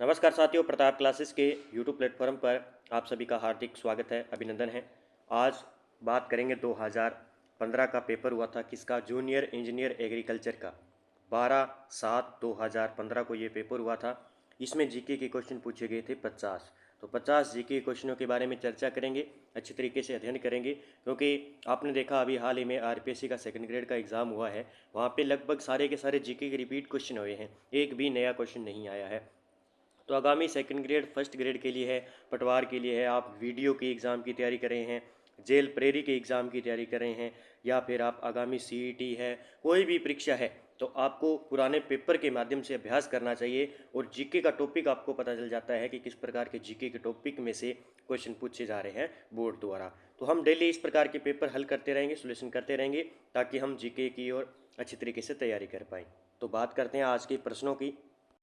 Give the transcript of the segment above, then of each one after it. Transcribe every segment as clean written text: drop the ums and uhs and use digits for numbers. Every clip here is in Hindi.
नमस्कार साथियों, प्रताप क्लासेस के यूट्यूब प्लेटफॉर्म पर आप सभी का हार्दिक स्वागत है, अभिनंदन है। आज बात करेंगे 2015 का पेपर हुआ था किसका, जूनियर इंजीनियर एग्रीकल्चर का। 12/7/2015 को ये पेपर हुआ था। इसमें जीके के क्वेश्चन पूछे गए थे 50। तो 50 जीके क्वेश्चनों के बारे में चर्चा करेंगे, अच्छी तरीके से अध्ययन करेंगे, क्योंकि आपने देखा अभी हाल ही में आरपीएससी का सेकंड ग्रेड का एग्ज़ाम हुआ है। वहाँ पे लगभग सारे के सारे जीके के रिपीट क्वेश्चन हुए हैं, एक भी नया क्वेश्चन नहीं आया है। तो आगामी सेकंड ग्रेड फर्स्ट ग्रेड के लिए है, पटवार के लिए है, आप वीडियो की एग्ज़ाम की तैयारी कर रहे हैं, जेल प्रेरी के एग्ज़ाम की तैयारी कर रहे हैं, या फिर आप आगामी सीईटी है, कोई भी परीक्षा है, तो आपको पुराने पेपर के माध्यम से अभ्यास करना चाहिए। और जीके का टॉपिक आपको पता चल जाता है कि किस प्रकार के जीके के टॉपिक में से क्वेश्चन पूछे जा रहे हैं बोर्ड द्वारा। तो हम डेली इस प्रकार के पेपर हल करते रहेंगे, सोल्यूशन करते रहेंगे, ताकि हम जीके की ओर अच्छी तरीके से तैयारी कर पाएँ। तो बात करते हैं आज के प्रश्नों की।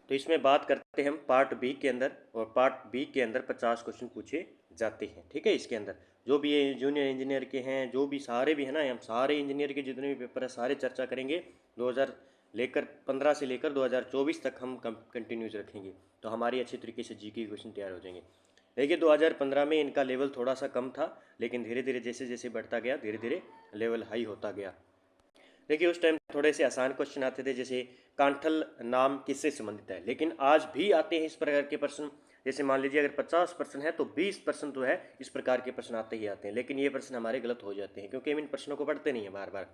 तो इसमें बात करते हैं हम पार्ट बी के अंदर, और पार्ट बी के अंदर 50 क्वेश्चन पूछे जाते हैं। ठीक है, इसके अंदर जो भी ये जूनियर इंजीनियर के हैं, जो भी सारे भी है ना, हम सारे इंजीनियर के जितने भी पेपर है सारे चर्चा करेंगे। 2015 से लेकर 2024 तक हम कंटिन्यूज रखेंगे, तो हमारी अच्छी तरीके से जीके क्वेश्चन तैयार हो जाएंगे। देखिए 2015 में इनका लेवल थोड़ा सा कम था, लेकिन धीरे धीरे जैसे जैसे बढ़ता गया, धीरे धीरे लेवल हाई होता गया। देखिए उस टाइम थोड़े से आसान क्वेश्चन आते थे, जैसे कांठल नाम किससे संबंधित है, लेकिन आज भी आते हैं इस प्रकार के प्रश्न। जैसे मान लीजिए अगर 50% है तो 20% जो है इस प्रकार के प्रश्न आते ही आते हैं, लेकिन ये प्रश्न हमारे गलत हो जाते हैं क्योंकि हम इन प्रश्नों को पढ़ते नहीं है बार बार।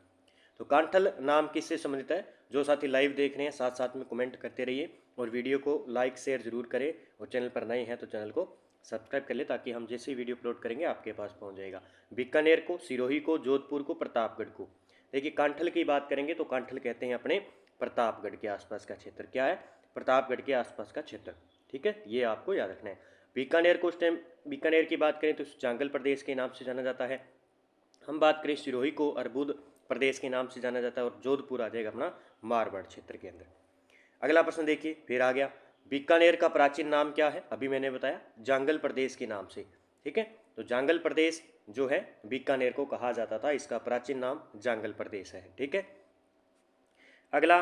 तो कांठल नाम किससे संबंधित है, जो साथी लाइव देख रहे हैं साथ साथ में कमेंट करते रहिए, और वीडियो को लाइक शेयर जरूर करें, और चैनल पर नए हैं तो चैनल को सब्सक्राइब कर ले, ताकि हम जैसे ही वीडियो अपलोड करेंगे आपके पास पहुंच जाएगा। बीकानेर को, सिरोही को, जोधपुर को, प्रतापगढ़ को। देखिए कांठल की बात करेंगे तो कांठल कहते हैं अपने प्रतापगढ़ के आसपास का क्षेत्र। क्या है, प्रतापगढ़ के आसपास का क्षेत्र। ठीक है, ये आपको याद रखना है। बीकानेर को उस टाइम, बीकानेर की बात करें तो जांगल प्रदेश के नाम से जाना जाता है। हम बात करें सिरोही को अर्बुद प्रदेश के नाम से जाना जाता है, और जोधपुर आ जाएगा अपना मारवाड़ क्षेत्र के अंदर। अगला प्रश्न देखिए, फिर आ गया, बीकानेर का प्राचीन नाम क्या है, अभी मैंने बताया जांगल प्रदेश के नाम से। ठीक है, तो जांगल प्रदेश जो है बीकानेर को कहा जाता था, इसका प्राचीन नाम जांगल प्रदेश है। ठीक है, अगला,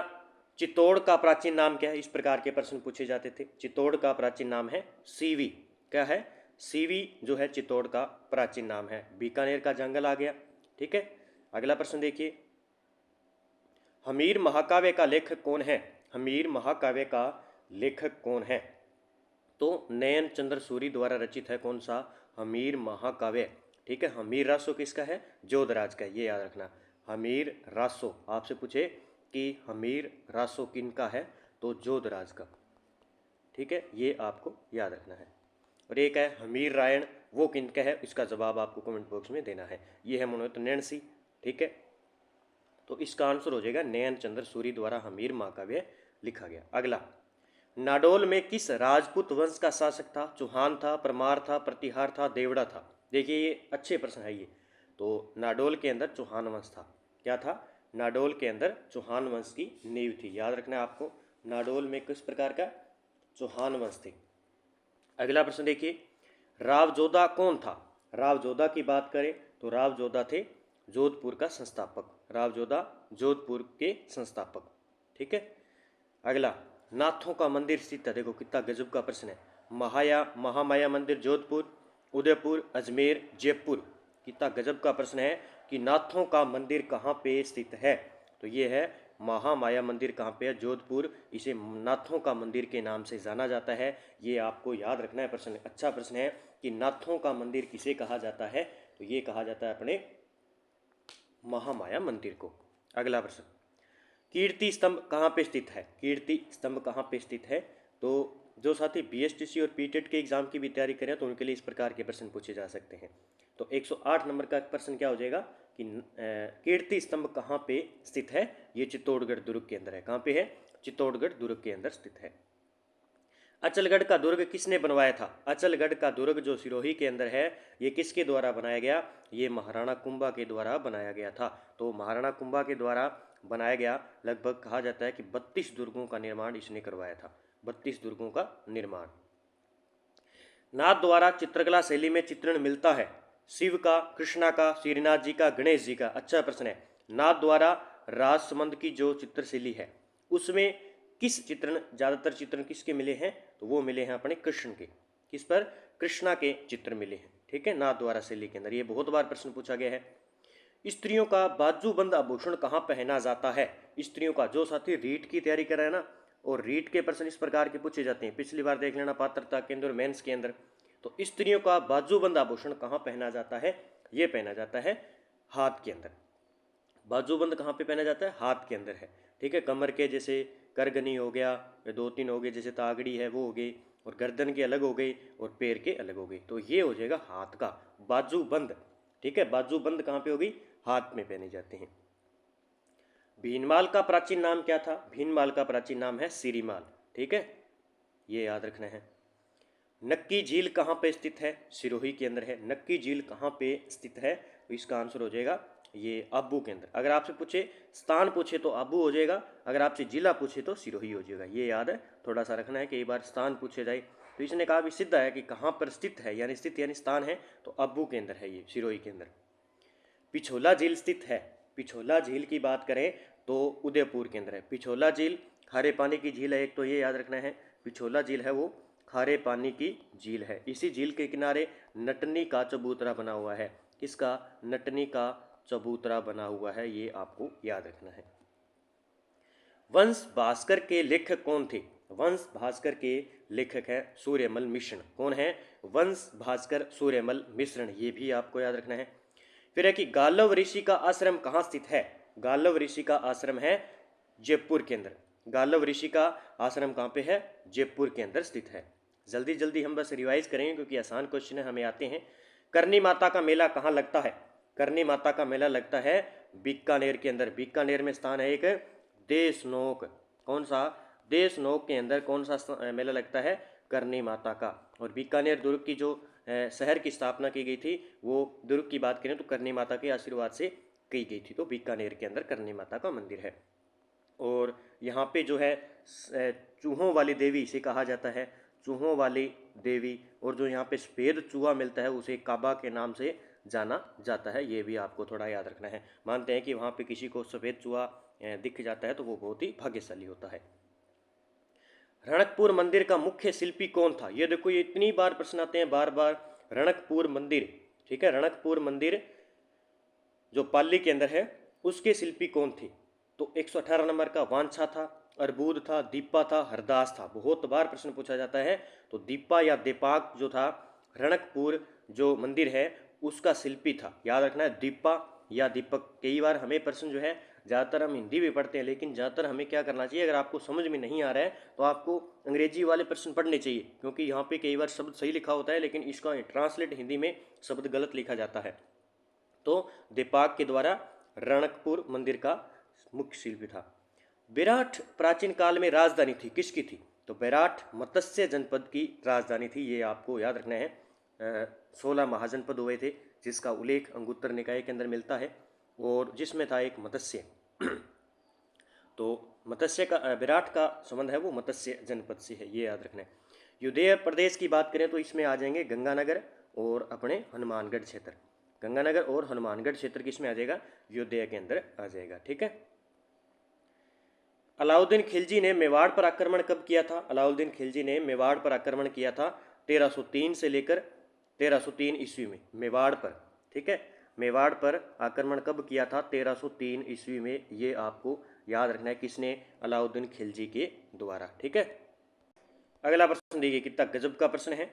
चित्तौड़ का प्राचीन नाम क्या है, इस प्रकार के प्रश्न पूछे जाते थे। चित्तौड़ का प्राचीन नाम है सीवी। क्या है, सीवी जो है चित्तौड़ का प्राचीन नाम है। बीकानेर का जंगल आ गया। ठीक है, अगला प्रश्न देखिए, हमीर महाकाव्य का लेखक कौन है, हमीर महाकाव्य का लेखक कौन है, तो नयन चंद्र सूरी द्वारा रचित है कौन सा, हमीर महाकाव्य। ठीक है, हमीर रासो किसका है, जोधराज का, ये याद रखना। हमीर रासो आपसे पूछे कि हमीर रासो किनका है, तो जोधराज का। ठीक है, ये आपको याद रखना है। और एक है हमीर रायण, वो किनका है, इसका जवाब आपको कमेंट बॉक्स में देना है। ये है मनोरथ नैणसी। ठीक है, तो इसका आंसर हो जाएगा नयन चंद्र सूरी द्वारा हमीर महाकाव्य लिखा गया। अगला, नाडोल में किस राजपूत वंश का शासक था, चौहान था, परमार था, प्रतिहार था, देवड़ा था। देखिए ये अच्छे प्रश्न है ये। तो नाडोल के अंदर चौहान वंश था। क्या था, नाडोल के अंदर चौहान वंश की नींव थी, याद रखना है आपको। नाडोल में किस प्रकार का, चौहान वंश थे। अगला प्रश्न देखिए, रावजोधा कौन था, रावजोधा की बात करें तो रावजोधा थे जोधपुर का संस्थापक, रावजोधा जोधपुर के संस्थापक। ठीक है, अगला, नाथों का मंदिर स्थित है, देखो कितना गजब का प्रश्न है। महामाया मंदिर जोधपुर, उदयपुर, अजमेर, जयपुर। कितना गजब का प्रश्न है कि नाथों का मंदिर कहाँ पे स्थित है, तो ये है महामाया मंदिर कहाँ पे है, जोधपुर। इसे नाथों का मंदिर के नाम से जाना जाता है। ये आपको याद रखना है, प्रश्न अच्छा प्रश्न है कि नाथों का मंदिर किसे कहा जाता है, तो ये कहा जाता है अपने महामाया मंदिर को। अगला प्रश्न, कीर्ति स्तंभ कहाँ पे स्थित है, कीर्ति स्तंभ कहाँ पे स्थित है, तो जो साथी बीएसटीसी और पीटेट के एग्जाम की भी तैयारी करें तो उनके लिए इस प्रकार के प्रश्न पूछे जा सकते हैं। तो 108 नंबर का प्रश्न क्या हो जाएगा कि कीर्ति स्तंभ कहाँ पे स्थित है, ये चित्तौड़गढ़ दुर्ग के अंदर है। कहाँ पे है, चित्तौड़गढ़ दुर्ग के अंदर स्थित है। अचलगढ़ का दुर्ग किसने बनवाया था, अचलगढ़ का दुर्ग जो सिरोही के अंदर है, ये किसके द्वारा बनाया गया, ये महाराणा कुंभा के द्वारा बनाया गया था। तो महाराणा कुंभा के द्वारा बनाया गया, लगभग कहा जाता है कि 32 दुर्गों का निर्माण इसने करवाया था, 32 दुर्गों का निर्माण। नाथ द्वारा चित्रकला शैली में चित्रण मिलता है, शिव का, कृष्णा का, श्रीनाथ जी का, गणेश जी का। अच्छा प्रश्न है। नाथ द्वारा राजसमंद की जो चित्रशैली है उसमें किस चित्रण, ज़्यादातर चित्रण किसके मिले हैं, तो वो मिले हैं अपने कृष्ण के। किस पर? कृष्णा के चित्र मिले हैं, ठीक है, नाथद्वारा शैली के अंदर। ये बहुत बार प्रश्न पूछा गया है। स्त्रियों का बाजूबंद आभूषण कहाँ पहना जाता है? स्त्रियों का, जो साथी रीट की तैयारी कर रहे हैं ना, और रीट के प्रश्न इस प्रकार के पूछे जाते हैं, पिछली बार देख लेना पात्रता के अंदर, मेंस के अंदर। तो स्त्रियों का बाजूबंद आभूषण कहाँ पहना जाता है? ये पहना जाता है हाथ के अंदर। बाजूबंद कहाँ पे पहना जाता है? हाथ के अंदर है, ठीक है। कमर के जैसे करगनी हो गया, या 2-3 हो गए, जैसे तागड़ी है वो हो गई, और गर्दन के अलग हो गई, और पैर के अलग हो गई, तो ये हो जाएगा हाथ का बाजूबंद, ठीक है। बाजूबंद कहाँ पे होगी? हाथ में पहने जाते हैं। भीनमाल का प्राचीन नाम क्या था? भीनमाल का प्राचीन नाम है सिरीमाल, ठीक है, ये याद रखना है। नक्की झील कहाँ पे स्थित है? सिरोही के अंदर है। नक्की झील कहाँ पे स्थित है? तो इसका आंसर हो जाएगा ये आबू के अंदर। अगर आपसे पूछे, स्थान पूछे तो आबू हो जाएगा, अगर आपसे जिला पूछे तो सिरोही हो जाएगा। ये याद है, थोड़ा सा रखना है, कई बार स्थान पूछे जाए। तो इसने कहा भी सिद्ध है कि कहाँ पर स्थित है, यानी स्थित यानी स्थान है, तो आबू के अंदर है, ये सिरोही के अंदर। पिछोला झील स्थित है। पिछोला झील की बात करें तो उदयपुर के अंदर है। पिछोला झील खारे पानी की झील है एक, तो ये याद रखना है, पिछोला झील है वो खारे पानी की झील है। इसी झील के किनारे नटनी का चबूतरा बना हुआ है। किसका? नटनी का चबूतरा बना हुआ है, ये आपको याद रखना है। वंश भास्कर के लेखक कौन थे? वंश भास्कर के लेखक है सूर्यमल मिश्रण। कौन है? वंश भास्कर सूर्यमल मिश्रण, ये भी आपको याद रखना है। फिर है कि गालव ऋषि का आश्रम कहाँ स्थित है? गालव ऋषि का आश्रम है जयपुर के अंदर। गालव ऋषि का आश्रम कहाँ पे है? जयपुर के अंदर स्थित है। जल्दी जल्दी हम बस रिवाइज करेंगे क्योंकि आसान क्वेश्चन हमें आते हैं। करनी माता का मेला कहाँ लगता है? करनी माता का मेला लगता है बीकानेर के अंदर। बीकानेर में स्थान है एक देशनोक। कौन सा? देशनोक के अंदर कौन सा मेला लगता है? करनी माता का। और बीकानेर दुर्ग की जो शहर की स्थापना की गई थी, वो दुर्ग की बात करें तो करनी माता के आशीर्वाद से की गई थी। तो बीकानेर के अंदर करनी माता का मंदिर है। और यहाँ पे जो है चूहों वाली देवी इसे कहा जाता है, चूहों वाली देवी। और जो यहाँ पे सफ़ेद चूहा मिलता है उसे काबा के नाम से जाना जाता है, ये भी आपको थोड़ा याद रखना है। मानते हैं कि वहाँ पे किसी को सफ़ेद चूहा दिख जाता है तो वो बहुत ही भाग्यशाली होता है। रणकपुर मंदिर का मुख्य शिल्पी कौन था? ये देखो, ये इतनी बार प्रश्न आते हैं बार बार। रणकपुर मंदिर, ठीक है, रणकपुर मंदिर जो पाली के अंदर है, उसके शिल्पी कौन थे? तो 118 नंबर का वांछा था, अर्बुद था, दीपा था, हरदास था। बहुत बार प्रश्न पूछा जाता है। तो दीपा या दीपाक जो था, रणकपुर जो मंदिर है उसका शिल्पी था, याद रखना है, दीपा या दीपक। कई बार हमें प्रश्न जो है, ज़्यादातर हम हिंदी भी पढ़ते हैं, लेकिन ज़्यादातर हमें क्या करना चाहिए, अगर आपको समझ में नहीं आ रहा है तो आपको अंग्रेजी वाले प्रश्न पढ़ने चाहिए, क्योंकि यहाँ पे कई बार शब्द सही लिखा होता है लेकिन इसका ट्रांसलेट हिंदी में शब्द गलत लिखा जाता है। तो दीपाक के द्वारा रणकपुर मंदिर का मुख्य शिल्पी था। विराट प्राचीन काल में राजधानी थी, किसकी थी? तो विराट मत्स्य जनपद की राजधानी थी, ये आपको याद रखना है। 16 महाजनपद हुए थे, जिसका उल्लेख अंगुत्तर निकाय के अंदर मिलता है, और जिसमें था एक मत्स्य। तो मत्स्य का, विराट का संबंध है वो मत्स्य जनपद से है, ये याद रखना है। युद्धेय प्रदेश की बात करें तो इसमें आ जाएंगे गंगानगर और अपने हनुमानगढ़ क्षेत्र। गंगानगर और हनुमानगढ़ क्षेत्र किसमें आ जाएगा? युद्धेय के अंदर आ जाएगा, ठीक है। अलाउद्दीन खिलजी ने मेवाड़ पर आक्रमण कब किया था? अलाउद्दीन खिलजी ने मेवाड़ पर आक्रमण किया था 1303 से लेकर 1303 ईस्वी में, मेवाड़ पर, ठीक है। मेवाड़ पर आक्रमण कब किया था? 1303 ईस्वी में, ये आपको याद रखना है, किसने? अलाउद्दीन खिलजी के द्वारा, ठीक है। अगला प्रश्न देखिए, कितना गजब का प्रश्न है।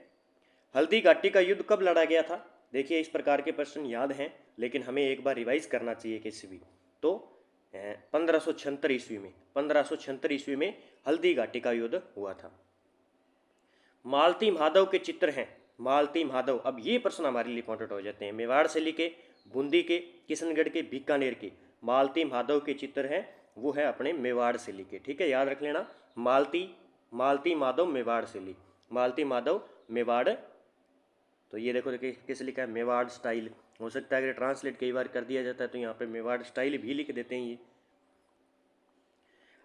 हल्दी घाटी का युद्ध कब लड़ा गया था? देखिए, इस प्रकार के प्रश्न याद हैं लेकिन हमें एक बार रिवाइज करना चाहिए किसी भी। तो 1576 ईस्वी में, 1576 ईस्वी में हल्दी घाटी का युद्ध हुआ था। मालती माधव के चित्र हैं, मालती माधव। अब ये प्रश्न हमारे लिए इंपॉर्टेंट हो जाते हैं। मेवाड़ से लेके बूंदी के, किशनगढ़ के, बीकानेर के मालती माधव के चित्र हैं, वो है अपने मेवाड़ से लेके, ठीक है, याद रख लेना। मालती माधव मेवाड़ से ली, मालती माधव मेवाड़। तो ये देखो, देखिए किस लिखा है? मेवाड़ स्टाइल। हो सकता है अगर ट्रांसलेट कई बार कर दिया जाता है तो यहाँ पे मेवाड़ स्टाइल भी लिख देते हैं ये।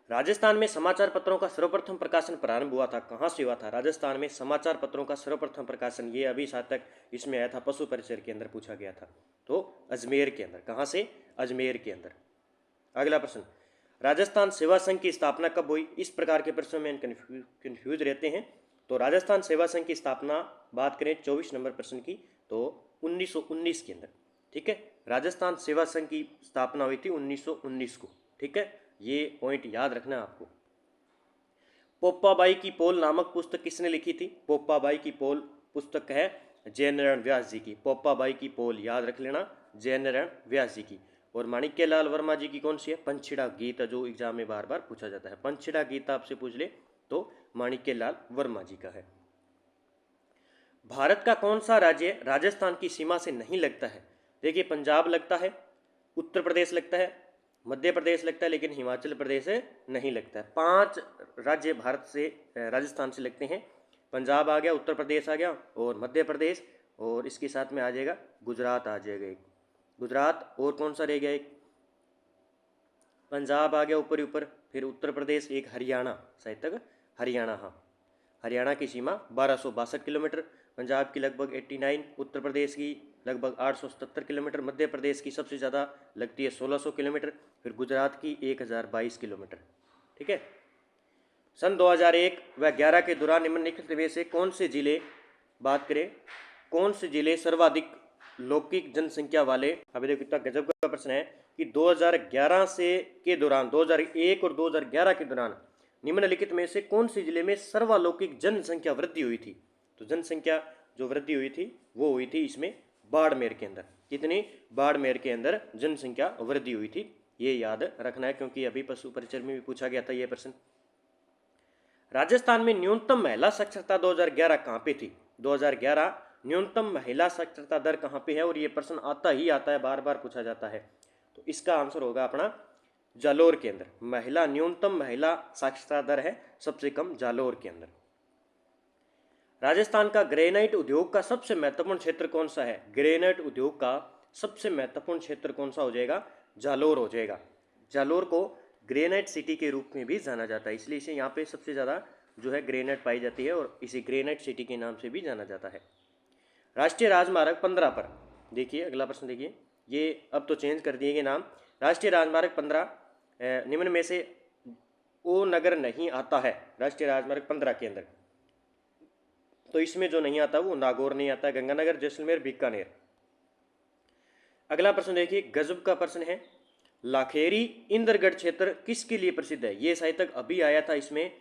राजस्थान में समाचार पत्रों का सर्वप्रथम प्रकाशन प्रारंभ हुआ था, कहाँ से हुआ था? राजस्थान में समाचार पत्रों का सर्वप्रथम प्रकाशन, ये अभी साथ तक इसमें आया था, पशु परिचर के अंदर पूछा गया था। तो अजमेर के अंदर, कहाँ से? अजमेर के अंदर। अगला प्रश्न, राजस्थान सेवा संघ की स्थापना कब हुई? इस प्रकार के प्रश्नों में कंफ्यूज रहते हैं। तो राजस्थान सेवा संघ की स्थापना बात करें 24 नंबर प्रश्न की, तो 1919 के अंदर। ठीक है, राजस्थान सेवा संघ की स्थापना हुई थी 1919 को। ठीक है, ये पॉइंट याद रखना है आपको। पोप्पाबाई की पोल नामक पुस्तक किसने लिखी थी? पोप्पाबाई की पोल पुस्तक है जयनारायण व्यास जी की। पोप्पाबाई की पोल याद रख लेना, जयनारायण व्यास जी की। और माणिक्यलाल वर्मा जी की कौन सी है? पंचशिड़ा गीत, जो एग्जाम में बार बार पूछा जाता है। पंचशिड़ा गीत आपसे पूछ ले तो माणिक्यलाल वर्मा जी का है। भारत का कौन सा राज्य राजस्थान की सीमा से नहीं लगता है? देखिए, पंजाब लगता है, उत्तर प्रदेश लगता है, मध्य प्रदेश लगता है, लेकिन हिमाचल प्रदेश नहीं लगता है। 5 राज्य भारत से राजस्थान से लगते हैं। पंजाब आ गया, उत्तर प्रदेश आ गया, और मध्य प्रदेश, और इसके साथ में आ जाएगा गुजरात आ जाएगा एक। गुजरात, और कौन सा रह गया एक? पंजाब आ गया ऊपर ऊपर, फिर उत्तर प्रदेश, एक हरियाणा, शायद तक हरियाणा, हाँ, हरियाणा की सीमा 1262 किलोमीटर, पंजाब की लगभग 89, उत्तर प्रदेश की लगभग 877 किलोमीटर, मध्य प्रदेश की सबसे ज़्यादा लगती है 1600 किलोमीटर, फिर गुजरात की 1022 किलोमीटर। ठीक है, सन 2001 व 11 के दौरान निम्नलिखित में से कौन से जिले, बात करें कौन से जिले सर्वाधिक लौकिक जनसंख्या वाले? अभी देखो कितना गजब का प्रश्न है कि 2011 से के दौरान, 2001 और 2011 के दौरान निम्नलिखित में से कौन से जिले में सर्वालौकिक जनसंख्या वृद्धि हुई थी? तो जनसंख्या जो वृद्धि हुई थी वो हुई थी इसमें बाड़मेर के अंदर। कितनी? बाड़मेर के अंदर जनसंख्या वृद्धि हुई थी, ये याद रखना है, क्योंकि अभी पशु परिचय में भी पूछा गया था ये प्रश्न। राजस्थान में न्यूनतम महिला साक्षरता 2011 कहाँ पे थी? 2011 न्यूनतम महिला साक्षरता दर कहाँ पे है? और ये प्रश्न आता ही आता है, बार बार पूछा जाता है। तो इसका आंसर होगा अपना जालोर के अंदर। न्यूनतम महिला साक्षरता दर है सबसे कम जालोर के अंदर। राजस्थान का ग्रेनाइट उद्योग का सबसे महत्वपूर्ण क्षेत्र कौन सा है? ग्रेनाइट उद्योग का सबसे महत्वपूर्ण क्षेत्र कौन सा हो जाएगा? जालोर हो जाएगा। जालोर को ग्रेनाइट सिटी के रूप में भी जाना जाता है, इसलिए इसे यहाँ पे सबसे ज़्यादा जो है ग्रेनाइट पाई जाती है, और इसे ग्रेनाइट सिटी के नाम से भी जाना जाता है। राष्ट्रीय राजमार्ग 15 पर देखिए, अगला प्रश्न देखिए, ये अब तो चेंज कर दिए गए नाम। राष्ट्रीय राजमार्ग 15 निम्न में से ओ नगर नहीं आता है राष्ट्रीय राजमार्ग 15 के अंदर। तो इसमें जो नहीं आता वो नागौर नहीं आता है, गंगानगर, जैसलमेर, बीकानेर। अगला प्रश्न देखिए, गजब का प्रश्न है, लाखेरी इंद्रगढ़ क्षेत्र किसके लिए प्रसिद्ध है? ये शायद तक अभी आया था, इसमें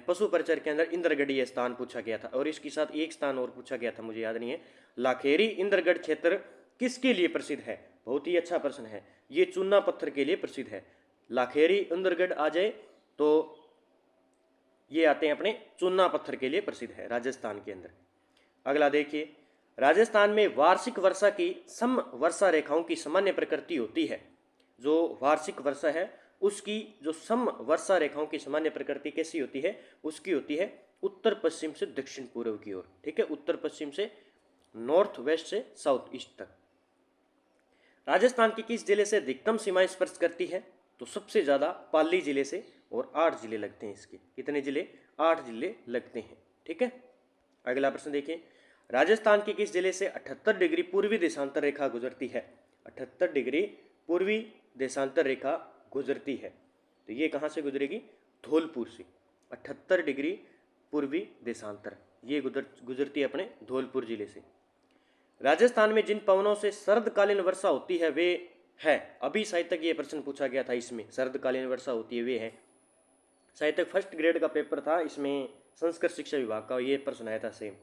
पशु परिचर के अंदर इंद्रगढ़ ये स्थान पूछा गया था, और इसके साथ एक स्थान और पूछा गया था, मुझे याद नहीं है। लाखेरी इंद्रगढ़ क्षेत्र किसके लिए प्रसिद्ध है? बहुत ही अच्छा प्रश्न है, ये चूना पत्थर के लिए प्रसिद्ध है। लाखेरी इंद्रगढ़ आ जाए तो ये आते हैं अपने चूना पत्थर के लिए प्रसिद्ध है राजस्थान के अंदर। अगला देखिए, राजस्थान में वार्षिक वर्षा की सम वर्षा रेखाओं की सामान्य प्रकृति होती है। जो वार्षिक वर्षा है उसकी जो सम वर्षा रेखाओं की सामान्य प्रकृति कैसी होती है? उसकी होती है उत्तर पश्चिम से दक्षिण पूर्व की ओर। ठीक है, उत्तर पश्चिम से नॉर्थ वेस्ट से साउथ ईस्ट तक। राजस्थान की किस जिले से अधिकतम सीमाएं स्पर्श करती है? तो सबसे ज्यादा पाली जिले से, और 8 जिले लगते हैं इसके। कितने जिले? 8 जिले लगते हैं। ठीक है, अगला प्रश्न देखिए, राजस्थान के किस जिले से 78 डिग्री पूर्वी देशांतर रेखा गुजरती है? 78 डिग्री पूर्वी देशांतर रेखा गुजरती है, तो ये कहाँ से गुजरेगी? धौलपुर से। 78 डिग्री पूर्वी देशांतर ये गुजरती है अपने धौलपुर जिले से। राजस्थान में जिन पवनों से शरदकालीन वर्षा होती है वे है, अभी शायद तक ये प्रश्न पूछा गया था, इसमें शरदकालीन वर्षा होती है वे है, शायद तक फर्स्ट ग्रेड का पेपर था, इसमें संस्कृत शिक्षा विभाग का ये प्रश्न आया था सेम।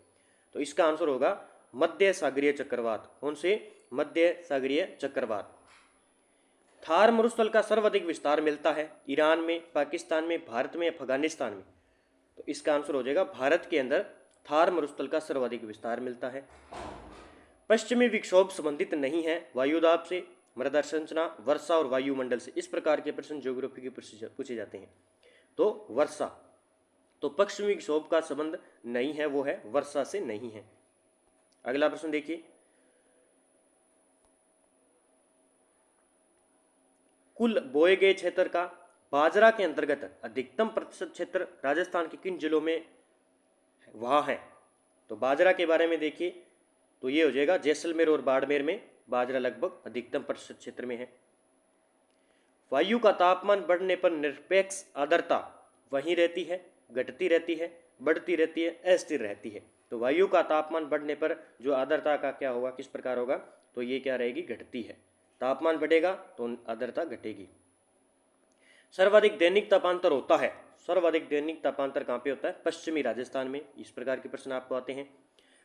तो इसका आंसर होगा मध्य सागरीय चक्रवात। कौन से? मध्य सागरीय चक्रवात। थार मरुस्थल का सर्वाधिक विस्तार मिलता है ईरान में, पाकिस्तान में, भारत में, अफगानिस्तान में? तो इसका आंसर हो जाएगा भारत के अंदर थार मरुस्थल का सर्वाधिक विस्तार मिलता है। पश्चिमी विक्षोभ संबंधित नहीं है वायुदाब से, मृदा संरचना, वर्षा और वायुमंडल से। इस प्रकार के प्रश्न ज्योग्राफी के पूछे जाते हैं। तो वर्षा, तो पश्चिमी विक्षोभ का संबंध नहीं है, वो है वर्षा से नहीं है। अगला प्रश्न देखिए, कुल बोए गए क्षेत्र का बाजरा के अंतर्गत अधिकतम प्रतिशत क्षेत्र राजस्थान के किन जिलों में वहाँ है? तो बाजरा के बारे में देखिए, तो ये हो जाएगा जैसलमेर और बाड़मेर में बाजरा लगभग अधिकतम प्रतिशत क्षेत्र में है। वायु का तापमान बढ़ने पर निरपेक्ष आर्द्रता वहीं रहती है, घटती रहती है, बढ़ती रहती है, अस्थिर रहती है। तो वायु का तापमान बढ़ने पर जो आर्द्रता का क्या होगा, किस प्रकार होगा, तो ये क्या रहेगी, घटती है। तापमान बढ़ेगा तो आर्द्रता घटेगी। सर्वाधिक दैनिक तापांतर होता है, सर्वाधिक दैनिक तापांतर कहाँ पे होता है, पश्चिमी राजस्थान में। इस प्रकार के प्रश्न आपको आते हैं।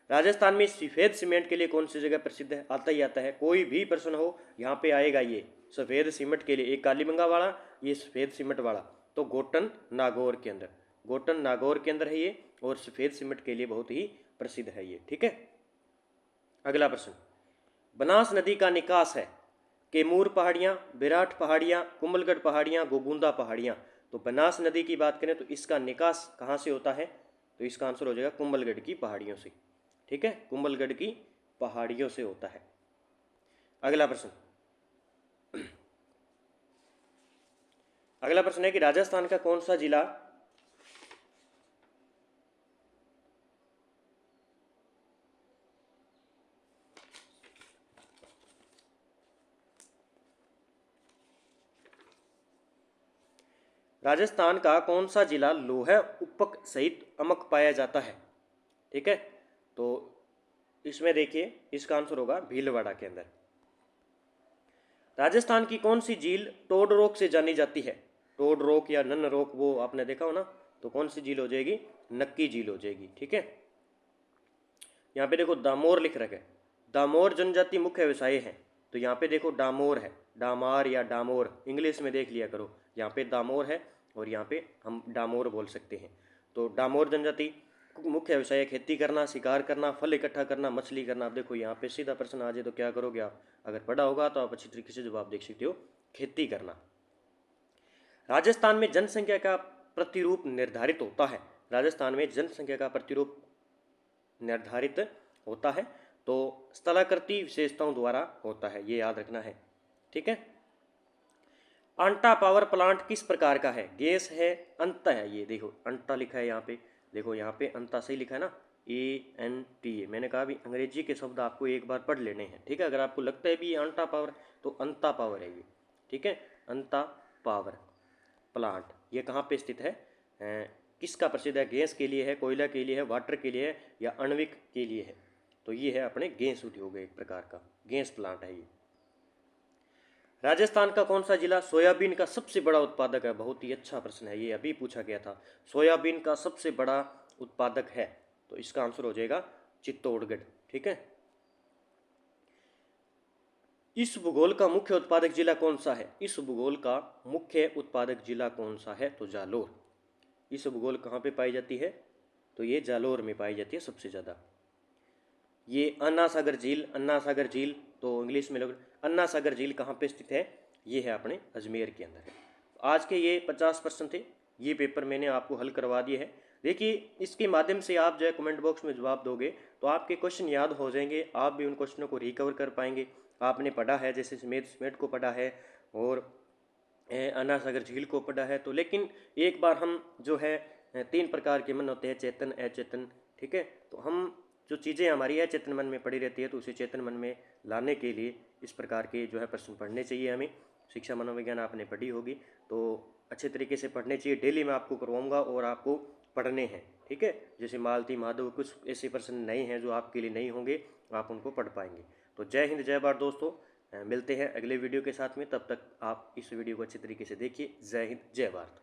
राजस्थान में सफेद सीमेंट के लिए कौन सी जगह प्रसिद्ध है, आता ही आता है, कोई भी प्रश्न हो यहाँ पे आएगा ये सफेद सीमेंट के लिए। एक कालीबंगा वाला, ये सफेद सीमेंट वाला, तो गोटन नागौर के अंदर, गोटन नागौर के अंदर है ये, और सफेद सीमेंट के लिए बहुत ही प्रसिद्ध है ये। ठीक है, अगला प्रश्न, बनास नदी का निकास है कैमूर पहाड़ियाँ, विराट पहाड़ियाँ, कुंभलगढ़ पहाड़ियाँ, गोगुंदा पहाड़ियाँ। तो बनास नदी की बात करें तो इसका निकास कहाँ से होता है, तो इसका आंसर हो जाएगा कुंभलगढ़ की पहाड़ियों से। ठीक है, कुंभलगढ़ की पहाड़ियों से होता है। अगला प्रश्न, अगला प्रश्न है कि राजस्थान का कौन सा जिला राजस्थान का कौन सा जिला लोह उपक सहित अमक पाया जाता है। ठीक है, तो इसमें देखिए इसका आंसर होगा भीलवाड़ा के अंदर। राजस्थान की कौन सी झील टोड रॉक से जानी जाती है, टोड रॉक या नन रॉक, वो आपने देखा हो ना, तो कौन सी झील हो जाएगी, नक्की झील हो जाएगी। ठीक है, यहाँ पे देखो दामोर लिख रखा है, दामोर जनजाति मुख्य व्यवसाय है, तो यहाँ पे देखो डामोर है, डामार या डामोर, इंग्लिश में देख लिया करो, यहाँ पे दामोर है और यहाँ पे हम डामोर बोल सकते हैं। तो डामोर जनजाति मुख्य व्यवसाय खेती करना, शिकार करना, फल इकट्ठा करना, मछली करना। आप देखो यहाँ पे सीधा प्रश्न आ जाए तो क्या करोगे आप, अगर पढ़ा होगा तो आप अच्छी तरीके से जवाब देख सकते हो, खेती करना। राजस्थान में जनसंख्या का प्रतिरूप निर्धारित होता है, राजस्थान में जनसंख्या का प्रतिरूप निर्धारित होता है तो स्थलाकृति विशेषताओं द्वारा होता है, ये याद रखना है। ठीक है, अंटा पावर प्लांट किस प्रकार का है, गैस है, अंता है, ये देखो अंटा लिखा है यहाँ पे, देखो यहाँ पे अंता सही लिखा है ना, ANTA। मैंने कहा भी अंग्रेजी के शब्द आपको एक बार पढ़ लेने हैं। ठीक है, अगर आपको लगता है भी ये अंटा पावर, तो अंता पावर है ये। ठीक है, अंता पावर प्लांट ये कहाँ पे स्थित है, किसका प्रसिद्ध है, गैस के लिए है, कोयला के लिए है, वाटर के लिए है, या आणविक के लिए है, तो ये है अपने गैस उद्योग है, एक प्रकार का गैस प्लांट है ये। राजस्थान का कौन सा जिला सोयाबीन का सबसे बड़ा उत्पादक है, बहुत ही अच्छा प्रश्न है ये, अभी पूछा गया था, सोयाबीन का सबसे बड़ा उत्पादक है, तो इसका आंसर हो जाएगा चित्तौड़गढ़। ठीक है, इस भूगोल का मुख्य उत्पादक जिला कौन सा है, इस भूगोल का मुख्य उत्पादक जिला कौन सा है, तो जालोर। इस भूगोल कहाँ पे पाई जाती है, तो ये जालोर में पाई जाती है सबसे ज़्यादा। ये अन्ना सागर झील, अन्ना सागर झील, तो इंग्लिश में लोग अन्ना सागर झील कहाँ पे स्थित है, ये है अपने अजमेर के अंदर है। आज के ये 50 प्रश्न थे, ये पेपर मैंने आपको हल करवा दिए हैं। देखिए इसके माध्यम से आप जो है कमेंट बॉक्स में जवाब दोगे तो आपके क्वेश्चन याद हो जाएंगे, आप भी उन क्वेश्चनों को रिकवर कर पाएंगे। आपने पढ़ा है, जैसे समेत को पढ़ा है और अन्ना सागर झील को पढ़ा है, तो लेकिन एक बार हम जो है 3 प्रकार के मन होते हैं, चेतन, अचेतन। ठीक है, तो हम जो चीज़ें हमारी अचेतन मन में पड़ी रहती है, तो उसे चेतन मन में लाने के लिए इस प्रकार के जो है प्रश्न पढ़ने चाहिए हमें। शिक्षा मनोविज्ञान आपने पढ़ी होगी तो अच्छे तरीके से पढ़ने चाहिए। डेली मैं आपको करवाऊंगा और आपको पढ़ने हैं। ठीक है, जैसे मालती माधव, कुछ ऐसे प्रश्न नए हैं जो आपके लिए नहीं होंगे, आप उनको पढ़ पाएंगे। तो जय हिंद, जय भारत दोस्तों, मिलते हैं अगले वीडियो के साथ में। तब तक आप इस वीडियो को अच्छे तरीके से देखिए। जय हिंद, जय भारत।